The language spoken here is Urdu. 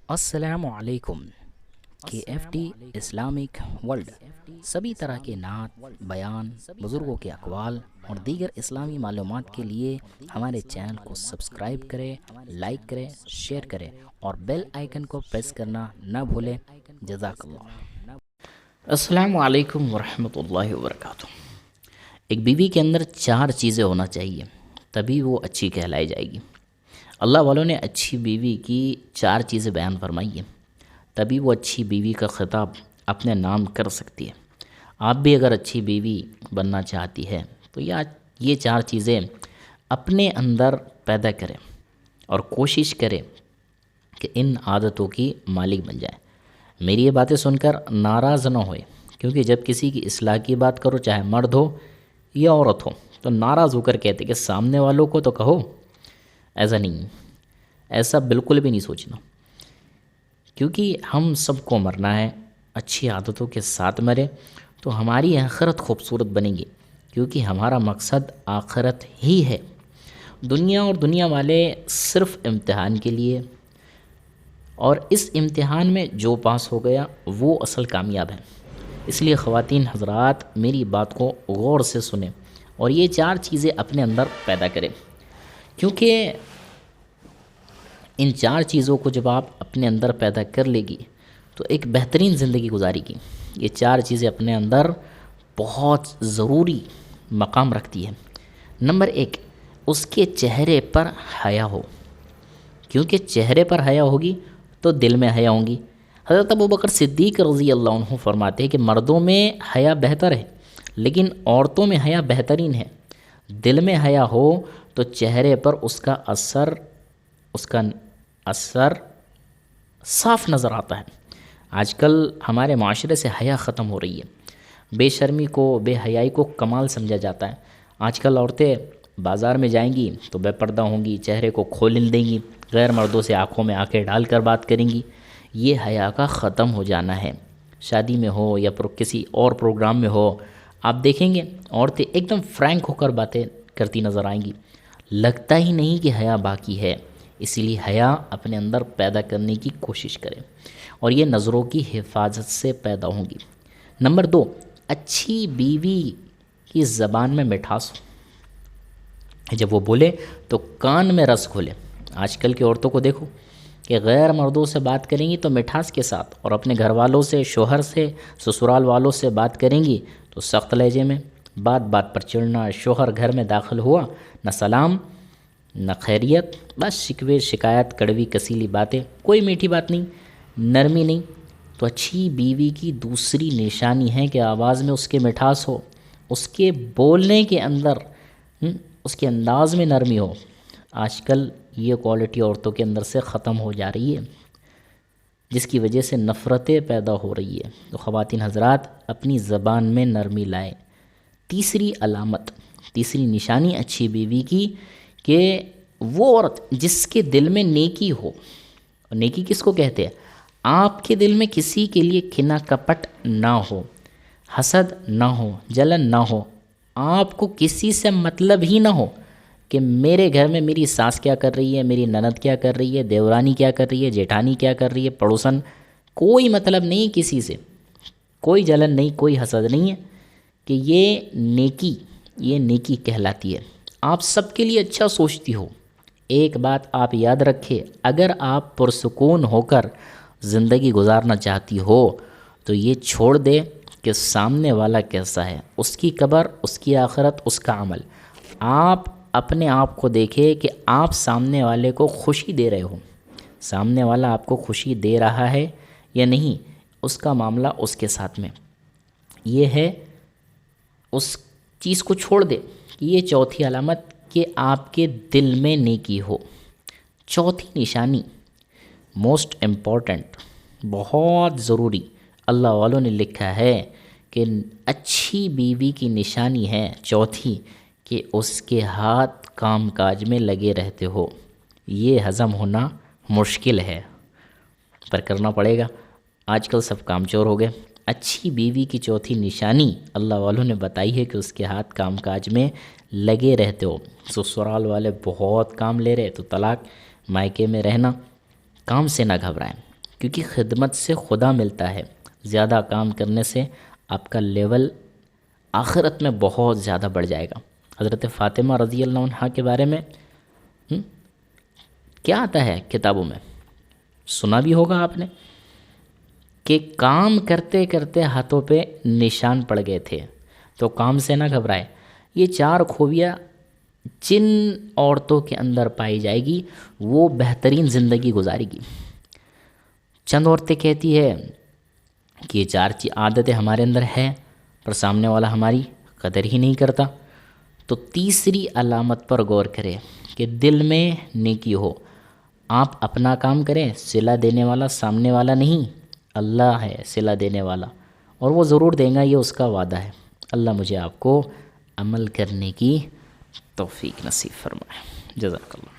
السلام علیکم۔ کے ایف ٹی اسلامک ورلڈ سبھی طرح کے نعت بیان، بزرگوں کے اقوال اور دیگر اسلامی معلومات کے لیے ہمارے چینل کو سبسکرائب کریں، لائک کریں، شیئر کریں اور بیل آئیکن کو پریس کرنا نہ بھولیں۔ جزاک اللہ۔ السلام علیکم ورحمۃ اللہ وبرکاتہ۔ ایک بیوی کے اندر 4 چیزیں ہونا چاہیے، تبھی وہ اچھی کہلائی جائے گی۔ اللہ والوں نے اچھی بیوی کی 4 چیزیں بیان فرمائی ہیں، تبھی وہ اچھی بیوی کا خطاب اپنے نام کر سکتی ہے۔ آپ بھی اگر اچھی بیوی بننا چاہتی ہے تو یہ 4 چیزیں اپنے اندر پیدا کریں اور کوشش کریں کہ ان عادتوں کی مالک بن جائے۔ میری یہ باتیں سن کر ناراض نہ ہوئے، کیونکہ جب کسی کی اصلاح کی بات کرو، چاہے مرد ہو یا عورت ہو، تو ناراض ہو کر کہتے کہ سامنے والوں کو تو کہو۔ ایسا نہیں، ایسا بالکل بھی نہیں سوچنا، کیونکہ ہم سب کو مرنا ہے۔ اچھی عادتوں کے ساتھ مرے تو ہماری آخرت خوبصورت بنے گی، کیونکہ ہمارا مقصد آخرت ہی ہے۔ دنیا اور دنیا والے صرف امتحان کے لیے، اور اس امتحان میں جو پاس ہو گیا وہ اصل کامیاب ہے۔ اس لیے خواتین حضرات میری بات کو غور سے سنیں اور یہ 4 چیزیں اپنے اندر پیدا کریں، کیونکہ ان 4 چیزوں کو جب آپ اپنے اندر پیدا کر لے گی تو ایک بہترین زندگی گزارے گی۔ یہ 4 چیزیں اپنے اندر بہت ضروری مقام رکھتی ہے۔ نمبر 1، اس کے چہرے پر حیا ہو، کیونکہ چہرے پر حیا ہوگی تو دل میں حیا ہوں گی۔ حضرت ابوبکر صدیق رضی اللہ عنہ فرماتے ہیں کہ مردوں میں حیا بہتر ہے، لیکن عورتوں میں حیا بہترین ہے۔ دل میں حیا ہو تو چہرے پر اس کا اثر صاف نظر آتا ہے۔ آج کل ہمارے معاشرے سے حیا ختم ہو رہی ہے۔ بے شرمی کو، بے حیائی کو کمال سمجھا جاتا ہے۔ آج کل عورتیں بازار میں جائیں گی تو بے پردہ ہوں گی، چہرے کو کھول دیں گی، غیر مردوں سے آنکھوں میں آنکھیں ڈال کر بات کریں گی۔ یہ حیا کا ختم ہو جانا ہے۔ شادی میں ہو یا کسی اور پروگرام میں ہو، آپ دیکھیں گے عورتیں ایک دم فرینک ہو کر باتیں کرتی نظر آئیں گی، لگتا ہی نہیں کہ حیا باقی ہے۔ اسی لیے حیا اپنے اندر پیدا کرنے کی کوشش کریں، اور یہ نظروں کی حفاظت سے پیدا ہوں گی۔ نمبر 2، اچھی بیوی کی زبان میں مٹھاس ہو۔ جب وہ بولے تو کان میں رس کھولے۔ آج کل کی عورتوں کو دیکھو کہ غیر مردوں سے بات کریں گی تو مٹھاس کے ساتھ، اور اپنے گھر والوں سے، شوہر سے، سسرال والوں سے بات کریں گی تو سخت لہجے میں، بات بات پر چڑھنا۔ شوہر گھر میں داخل ہوا، نہ سلام نہ خیریت، بس شکوے، شکایت، کڑوی کسیلی باتیں، کوئی میٹھی بات نہیں، نرمی نہیں۔ تو اچھی بیوی کی دوسری نشانی ہے کہ آواز میں اس کے مٹھاس ہو، اس کے بولنے کے اندر، اس کے انداز میں نرمی ہو۔ آج کل یہ کوالٹی عورتوں کے اندر سے ختم ہو جا رہی ہے، جس کی وجہ سے نفرتیں پیدا ہو رہی ہے۔ تو خواتین حضرات اپنی زبان میں نرمی لائیں۔ تیسری علامت، تیسری نشانی اچھی بیوی کی کہ وہ عورت جس کے دل میں نیکی ہو۔ اور نیکی کس کو کہتے ہیں؟ آپ کے دل میں کسی کے لیے کینہ کپٹ نہ ہو، حسد نہ ہو، جلن نہ ہو، آپ کو کسی سے مطلب ہی نہ ہو کہ میرے گھر میں میری ساس کیا کر رہی ہے، میری نند کیا کر رہی ہے، دیورانی کیا کر رہی ہے، جیٹھانی کیا کر رہی ہے، پڑوسن، کوئی مطلب نہیں کسی سے، کوئی جلن نہیں، کوئی حسد نہیں ہے، کہ یہ نیکی کہلاتی ہے۔ آپ سب کے لیے اچھا سوچتی ہو۔ ایک بات آپ یاد رکھیں، اگر آپ پرسکون ہو کر زندگی گزارنا چاہتی ہو تو یہ چھوڑ دے کہ سامنے والا کیسا ہے، اس کی قبر، اس کی آخرت، اس کا عمل۔ آپ اپنے آپ کو دیکھیں کہ آپ سامنے والے کو خوشی دے رہے ہو، سامنے والا آپ کو خوشی دے رہا ہے یا نہیں، اس کا معاملہ اس کے ساتھ میں یہ ہے۔ اس چیز کو چھوڑ دے۔ یہ چوتھی علامت کہ آپ کے دل میں نیکی ہو۔ چوتھی نشانی، موسٹ امپورٹنٹ، بہت ضروری، اللہ والوں نے لکھا ہے کہ اچھی بیوی کی نشانی ہے چوتھی، کہ اس کے ہاتھ کام کاج میں لگے رہتے ہو۔ یہ ہضم ہونا مشکل ہے، پر کرنا پڑے گا۔ آج کل سب کام چور ہو گئے۔ اچھی بیوی کی چوتھی نشانی اللہ والوں نے بتائی ہے کہ اس کے ہاتھ کام کاج میں لگے رہتے ہو۔ سسرال والے بہت کام لے رہے تو طلاق، مائکے میں رہنا، کام سے نہ گھبرائیں۔ کیونکہ خدمت سے خدا ملتا ہے، زیادہ کام کرنے سے آپ کا لیول آخرت میں بہت زیادہ بڑھ جائے گا۔ حضرت فاطمہ رضی اللہ عنہا کے بارے میں کیا آتا ہے کتابوں میں، سنا بھی ہوگا آپ نے، کہ کام کرتے کرتے ہاتھوں پہ نشان پڑ گئے تھے۔ تو کام سے نہ گھبرائے، یہ 4 خوبیاں جن عورتوں کے اندر پائی جائے گی وہ بہترین زندگی گزارے گی۔ چند عورتیں کہتی ہے کہ یہ 4 عادتیں ہمارے اندر ہے پر سامنے والا ہماری قدر ہی نہیں کرتا، تو تیسری علامت پر غور کرے کہ دل میں نیکی ہو، آپ اپنا کام کریں، صلہ دینے والا سامنے والا نہیں، اللہ ہے صلہ دینے والا، اور وہ ضرور دیں گا، یہ اس کا وعدہ ہے۔ اللہ مجھے آپ کو عمل کرنے کی توفیق نصیب فرمائے۔ جزاک اللہ۔